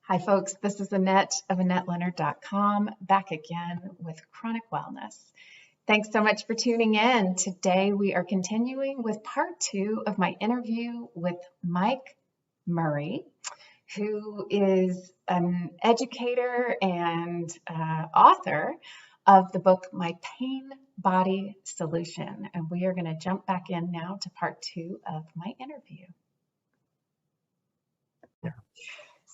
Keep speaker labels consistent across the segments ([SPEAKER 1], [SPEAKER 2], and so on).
[SPEAKER 1] Hi, folks. This is Annette of AnnetteLeonard.com, back again with Chronic Wellness. Thanks so much for tuning in. Today, we are continuing with part 2 of my interview with Mike Murray, who is an educator and author of the book, My Pain Body Solution. And we are going to jump back in now to part 2 of my interview.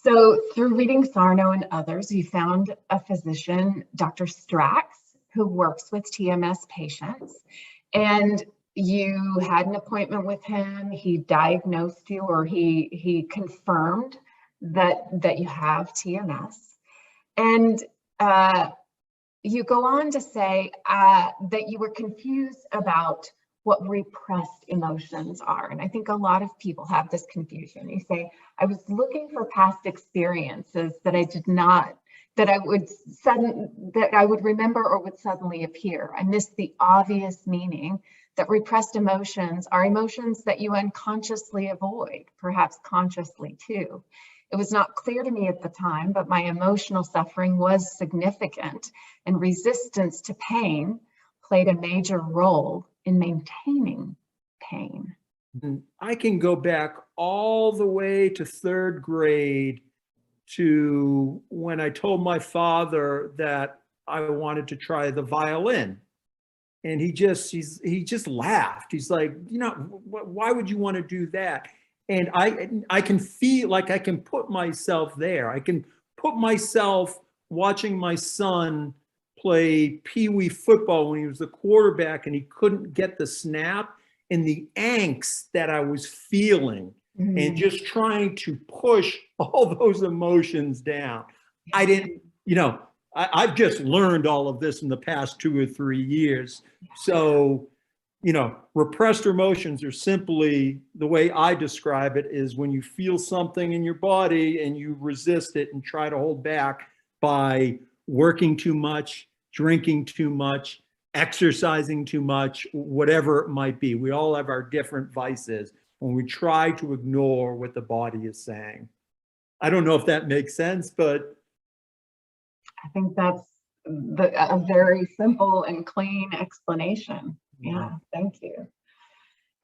[SPEAKER 1] So through reading Sarno and others, you found a physician, Dr. Stracks, who works with TMS patients, and you had an appointment with him. He diagnosed you, or he confirmed that you have TMS. And you go on to say that you were confused about what repressed emotions are. And I think a lot of people have this confusion. You say, I was looking for past experiences that I did not, that I would remember or would suddenly appear. I missed the obvious meaning that repressed emotions are emotions that you unconsciously avoid, perhaps consciously too. It was not clear to me at the time, but my emotional suffering was significant, and resistance to pain played a major role in maintaining pain.
[SPEAKER 2] I can go back all the way to 3rd grade to when I told my father that I wanted to try the violin. And he just laughed. He's like, why would you want to do that? And I can feel like I can put myself there. I can put myself watching my son play pee-wee football when he was the quarterback and he couldn't get the snap, and the angst that I was feeling and just trying to push all those emotions down. I didn't, I've just learned all of this in the past 2 or 3 years. So, repressed emotions are simply, the way I describe it is when you feel something in your body and you resist it and try to hold back by working too much, drinking too much, exercising too much, whatever it might be. We all have our different vices when we try to ignore what the body is saying. I don't know if that makes sense, but
[SPEAKER 1] I think that's a very simple and clean explanation. Yeah, thank you.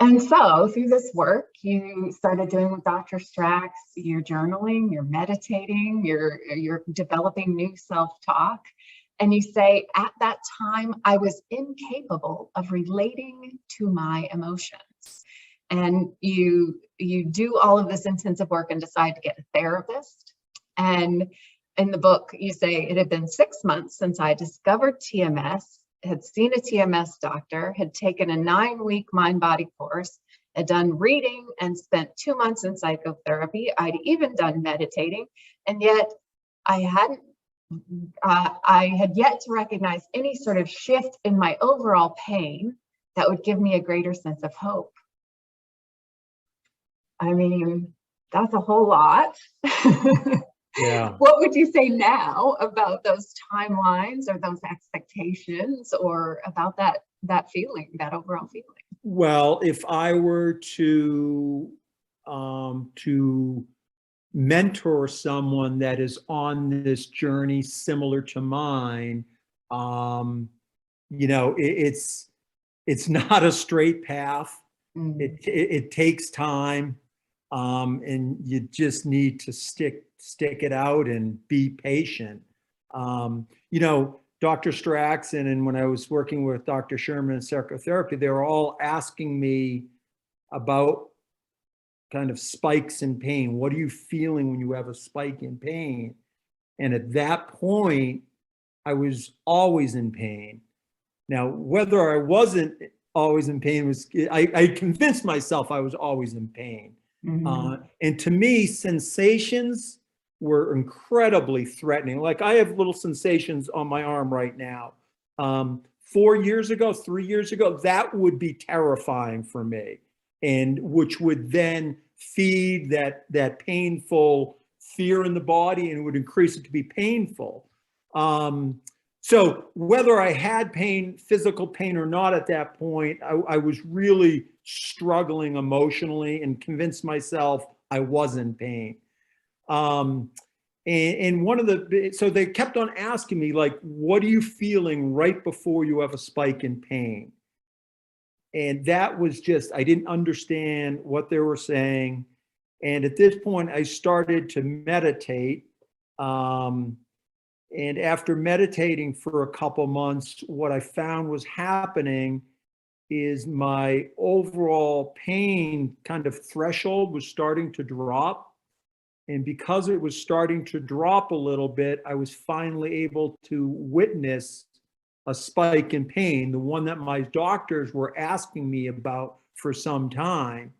[SPEAKER 1] And so through this work, you started doing with Dr. Stracks, you're journaling, you're meditating, you're developing new self-talk. And you say, at that time, I was incapable of relating to my emotions. And you do all of this intensive work and decide to get a therapist. And in the book, you say it had been 6 months since I discovered TMS, had seen a TMS doctor, had taken a 9-week mind-body course, had done reading and spent 2 months in psychotherapy. I'd even done meditating, and yet I had yet to recognize any sort of shift in my overall pain that would give me a greater sense of hope. I mean, that's a whole lot.
[SPEAKER 2] yeah.
[SPEAKER 1] What would you say now about those timelines or those expectations, or about that feeling, that overall feeling?
[SPEAKER 2] Well, if I were to mentor someone that is on this journey similar to mine, it's not a straight path. It takes time, and you just need to stick it out and be patient. Dr. Stracks and when I was working with Dr. Sherman in psychotherapy, they were all asking me about kind of spikes in pain. What are you feeling when you have a spike in pain? And at that point, I was always in pain. Now, whether I wasn't always in pain I convinced myself I was always in pain. And to me, sensations were incredibly threatening. Like, I have little sensations on my arm right now. 3 years ago, that would be terrifying for me, and which would then feed that painful fear in the body, and it would increase it to be painful. So whether I had pain, physical pain or not at that point, I was really struggling emotionally and convinced myself I was in pain. And one of the, so they kept on asking me, like, what are you feeling right before you have a spike in pain? And that was just, I didn't understand what they were saying. And at this point, I started to meditate. And after meditating for a couple months, what I found was happening is my overall pain kind of threshold was starting to drop. And because it was starting to drop a little bit, I was finally able to witness a spike in pain, the one that my doctors were asking me about for some time.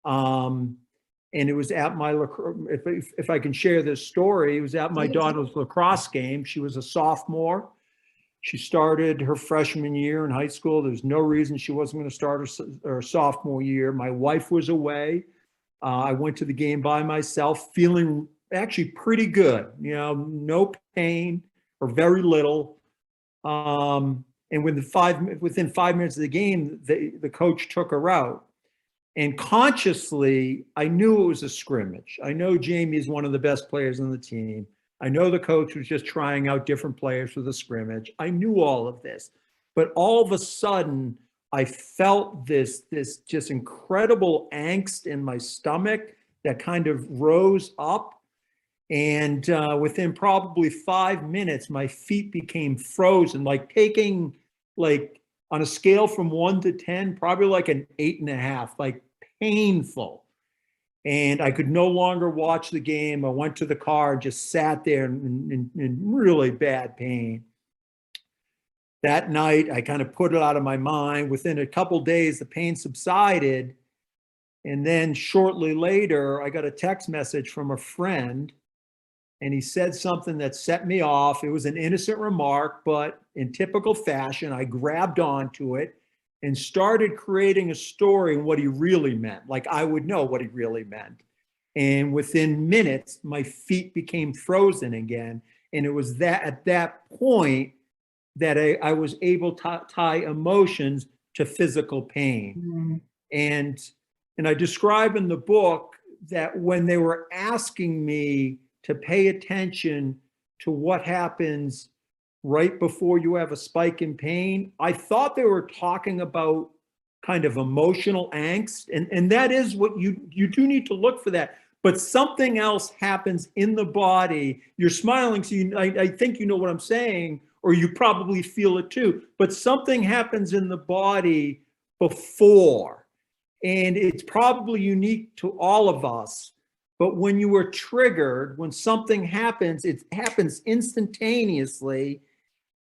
[SPEAKER 2] And it was at my, if I can share this story, it was at my daughter's lacrosse game. She was a sophomore. She started her freshman year in high school. There's no reason she wasn't going to start her sophomore year. My wife was away. I went to the game by myself, feeling actually pretty good, you know, no pain or very little. And within 5 minutes of the game, the coach took her out. And consciously, I knew it was a scrimmage. I know Jamie is one of the best players on the team. I know the coach was just trying out different players for the scrimmage. I knew all of this. But all of a sudden, I felt this just incredible angst in my stomach that kind of rose up. And within probably 5 minutes, my feet became frozen, like taking, like, on a scale from 1 to 10, probably like an 8.5, like painful. And I could no longer watch the game. I went to the car and just sat there in really bad pain. That night, I kind of put it out of my mind. Within a couple days, the pain subsided. And then shortly later, I got a text message from a friend, and he said something that set me off. It was an innocent remark, but in typical fashion, I grabbed onto it and started creating a story and what he really meant. Like I would know what he really meant. And within minutes, my feet became frozen again. And it was that at that point that I was able to tie emotions to physical pain.
[SPEAKER 1] Mm-hmm.
[SPEAKER 2] And I describe in the book that when they were asking me to pay attention to what happens right before you have a spike in pain, I thought they were talking about kind of emotional angst. And that is what you do need to look for that. But something else happens in the body. You're smiling, so I think you know what I'm saying, or you probably feel it too. But something happens in the body before, and it's probably unique to all of us. But when you are triggered, when something happens, it happens instantaneously.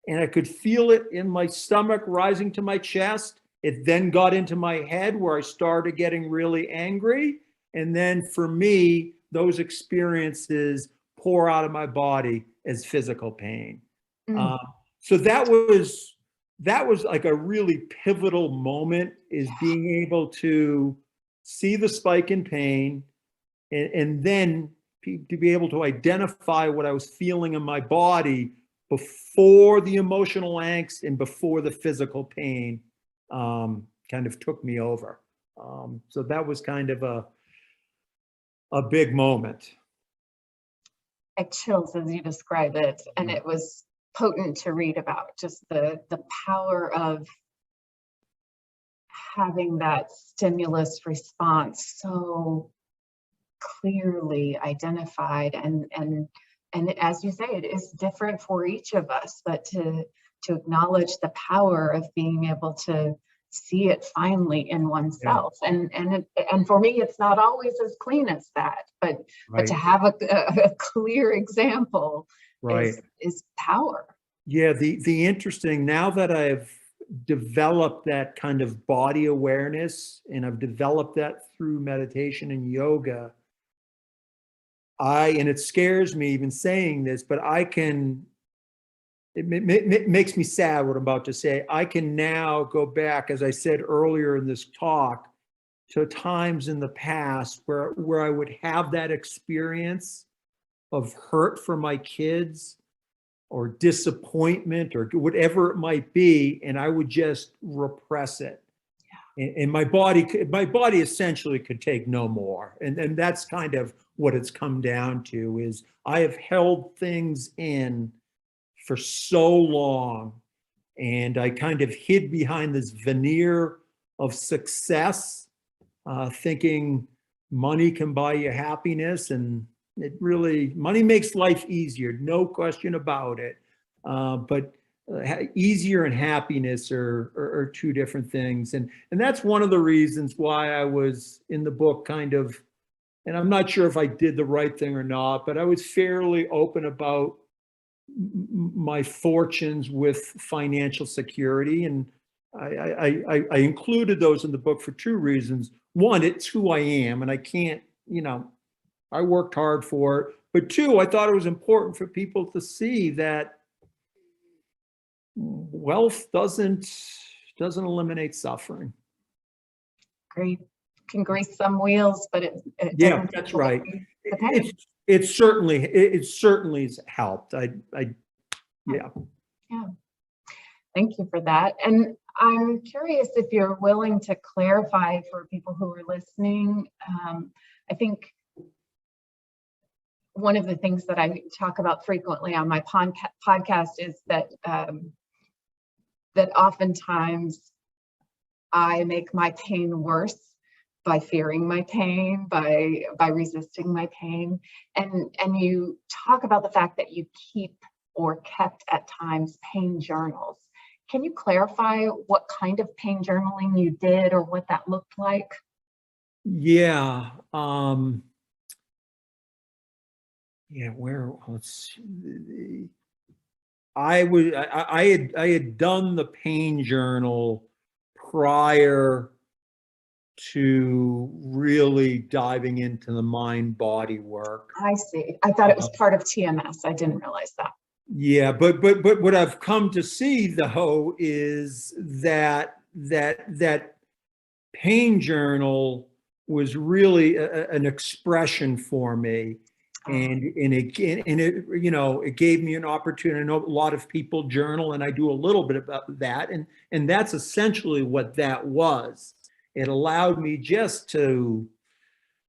[SPEAKER 2] And I could feel it in my stomach rising to my chest. It then got into my head where I started getting really angry. And then for me, those experiences pour out of my body as physical pain. So that was like a really pivotal moment, is being able to see the spike in pain, and then to be able to identify what I was feeling in my body before the emotional angst and before the physical pain kind of took me over. So that was kind of a big moment.
[SPEAKER 1] It chills as you describe it, and it was potent to read about, just the power of having that stimulus response so clearly identified, and as you say, it is different for each of us, but to acknowledge the power of being able to see it finally in oneself. Yeah. And for me, it's not always as clean as that, but to have a clear example is power.
[SPEAKER 2] Yeah, the interesting, now that I've developed that kind of body awareness, and I've developed that through meditation and yoga, and it scares me even saying this, but it makes me sad what I'm about to say. I can now go back, as I said earlier in this talk, to times in the past where I would have that experience of hurt for my kids or disappointment or whatever it might be, and I would just repress it. and my body essentially could take no more. And that's kind of what it's come down to, is I have held things in for so long, and I kind of hid behind this veneer of success, thinking money can buy you happiness, and money makes life easier, no question about it. But easier and happiness are two different things. And that's one of the reasons why I was in the book kind of, and I'm not sure if I did the right thing or not, but I was fairly open about my fortunes with financial security. And I included those in the book for two reasons. One, it's who I am, and I can't, I worked hard for it. But two, I thought it was important for people to see that wealth doesn't eliminate suffering.
[SPEAKER 1] Great. Can grease some wheels, but it
[SPEAKER 2] Yeah,
[SPEAKER 1] doesn't
[SPEAKER 2] that's right.
[SPEAKER 1] the pain.
[SPEAKER 2] It certainly has helped. Yeah.
[SPEAKER 1] Thank you for that. And I'm curious if you're willing to clarify for people who are listening. I think one of the things that I talk about frequently on my podcast is that that oftentimes I make my pain worse by fearing my pain, by resisting my pain. And you talk about the fact that you keep or kept at times pain journals. Can you clarify what kind of pain journaling you did or what that looked like?
[SPEAKER 2] Yeah. Let's see. I had done the pain journal prior to really diving into the mind body work.
[SPEAKER 1] I see. I thought it was part of TMS. I didn't realize that.
[SPEAKER 2] Yeah, but what I've come to see though is that pain journal was really an expression for me. And it it gave me an opportunity. I know a lot of people journal, and I do a little bit about that, and that's essentially what that was. It allowed me just to,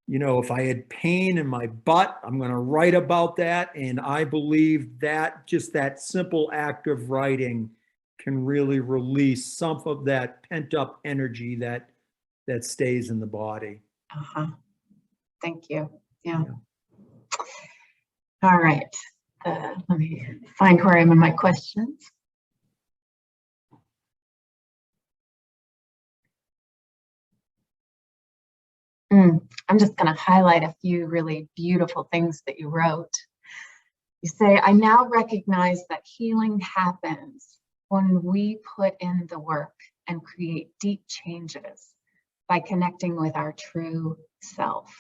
[SPEAKER 2] if I had pain in my butt, I'm going to write about that. And I believe that just that simple act of writing can really release some of that pent up energy that stays in the body.
[SPEAKER 1] Thank you. Yeah. All right. Let me find where I'm in my questions. I'm just going to highlight a few really beautiful things that you wrote. You say, I now recognize that healing happens when we put in the work and create deep changes by connecting with our true self.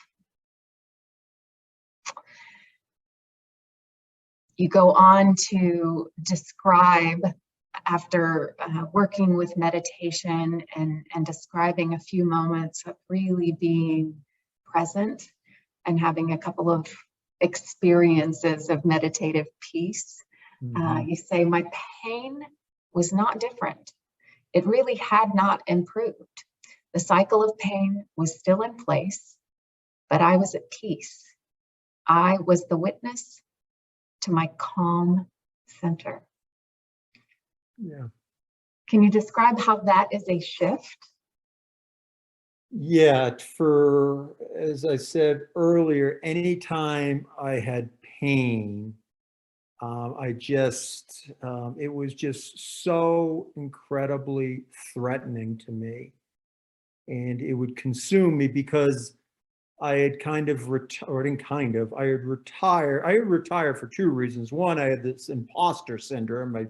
[SPEAKER 1] You go on to describe, after working with meditation and describing a few moments of really being present and having a couple of experiences of meditative peace, you say, my pain was not different. It really had not improved. The cycle of pain was still in place, but I was at peace. I was the witness to my calm center.
[SPEAKER 2] Yeah.
[SPEAKER 1] Can you describe how that is a shift?
[SPEAKER 2] Yeah, as I said earlier, anytime I had pain, it was just so incredibly threatening to me. And it would consume me because I had I had retired for two reasons. One, I had this imposter syndrome. I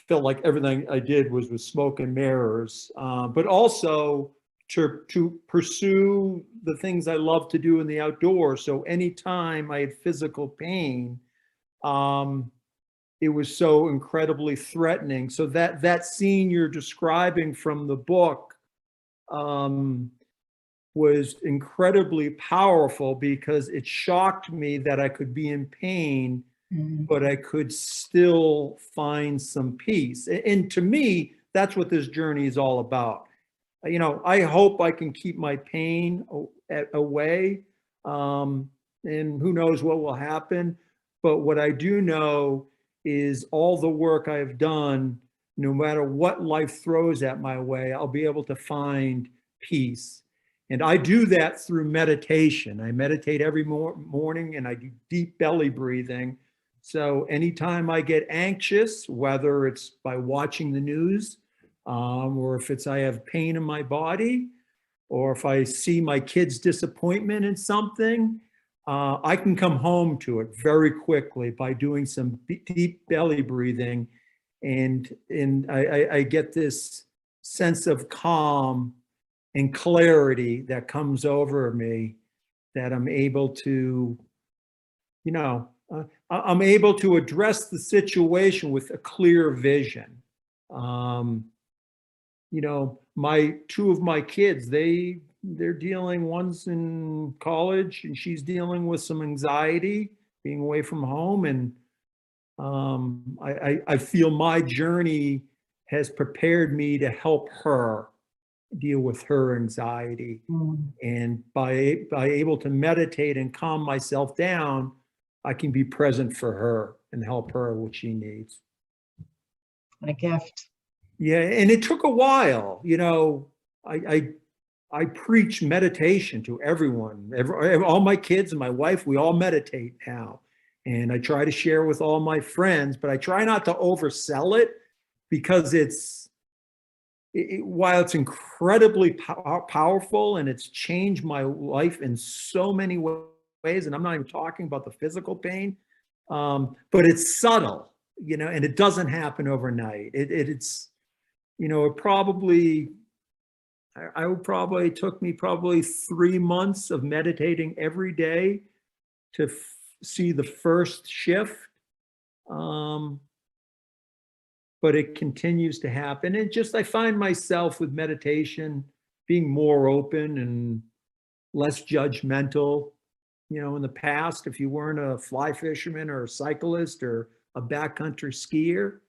[SPEAKER 2] felt like everything I did was with smoke and mirrors, but also to pursue the things I love to do in the outdoors. So anytime I had physical pain, it was so incredibly threatening. So that scene you're describing from the book was incredibly powerful because it shocked me that I could be in pain, but I could still find some peace. And to me, that's what this journey is all about. I hope I can keep my pain away. And who knows what will happen. But what I do know is all the work I've done, no matter what life throws at my way, I'll be able to find peace. And I do that through meditation. I meditate every morning, and I do deep belly breathing. So anytime I get anxious, whether it's by watching the news, or if it's I have pain in my body, or if I see my kid's disappointment in something, I can come home to it very quickly by doing some deep belly breathing, and I get this sense of calm and clarity that comes over me, that I'm able to, I'm able to address the situation with a clear vision. My two of my kids, they're dealing, one's in college and she's dealing with some anxiety being away from home. And I feel my journey has prepared me to help her deal with her anxiety. And by able to meditate and calm myself down, I can be present for her and help her what she needs.
[SPEAKER 1] What a gift.
[SPEAKER 2] Yeah, and it took a while. I preach meditation to everyone. All my kids and my wife, we all meditate now. And I try to share with all my friends, but I try not to oversell it, because while it's incredibly powerful and it's changed my life in so many ways, and I'm not even talking about the physical pain, but it's subtle, and it doesn't happen overnight. It's it probably took me 3 months of meditating every day to see the first shift. But it continues to happen. And I find myself with meditation being more open and less judgmental. In the past, if you weren't a fly fisherman or a cyclist or a backcountry skier,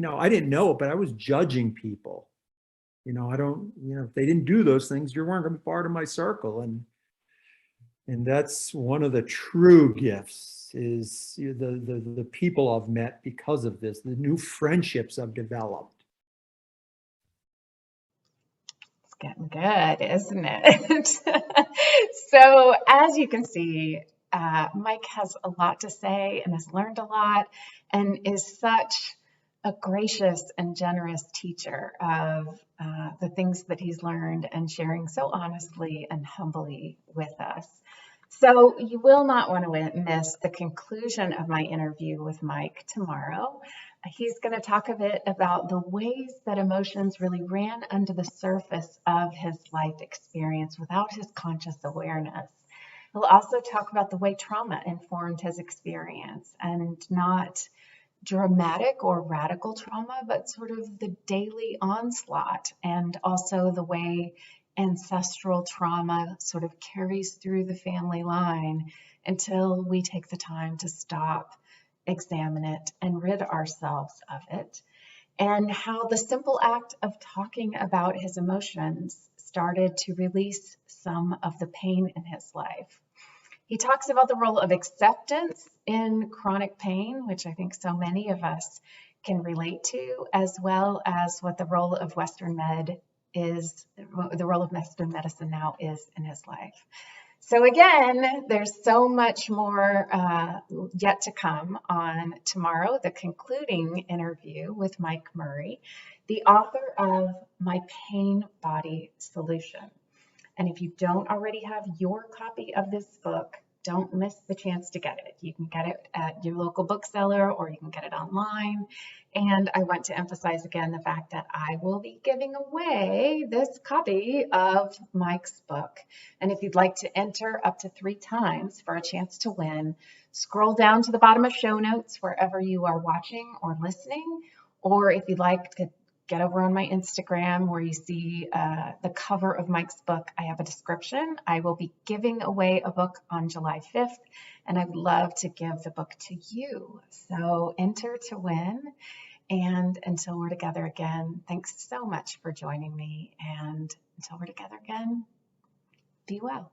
[SPEAKER 2] I didn't know it, but I was judging people. If they didn't do those things, you weren't going to be part of my circle. And that's one of the true gifts, is the people I've met because of this, the new friendships I've developed.
[SPEAKER 1] It's getting good, isn't it? So as you can see, Mike has a lot to say and has learned a lot, and is such a gracious and generous teacher of the things that he's learned, and sharing so honestly and humbly with us. So you will not want to miss the conclusion of my interview with Mike tomorrow. He's going to talk a bit about the ways that emotions really ran under the surface of his life experience without his conscious awareness. He'll also talk about the way trauma informed his experience, and not dramatic or radical trauma, but sort of the daily onslaught, and also the way ancestral trauma sort of carries through the family line until we take the time to stop, examine it, and rid ourselves of it. And how the simple act of talking about his emotions started to release some of the pain in his life. He talks about the role of acceptance in chronic pain, which I think so many of us can relate to, as well as what the role of Western medicine now is in his life. So again, there's so much more yet to come on tomorrow, the concluding interview with Mike Murray, the author of My Pain Body Solution. And if you don't already have your copy of this book, don't miss the chance to get it. You can get it at your local bookseller, or you can get it online. And I want to emphasize again the fact that I will be giving away this copy of Mike's book. And if you'd like to enter up to 3 times for a chance to win, scroll down to the bottom of show notes wherever you are watching or listening. Or if you'd like to get over on my Instagram where you see the cover of Mike's book, I have a description. I will be giving away a book on July 5th, and I'd love to give the book to you. So enter to win. And until we're together again, thanks so much for joining me. And until we're together again, be well.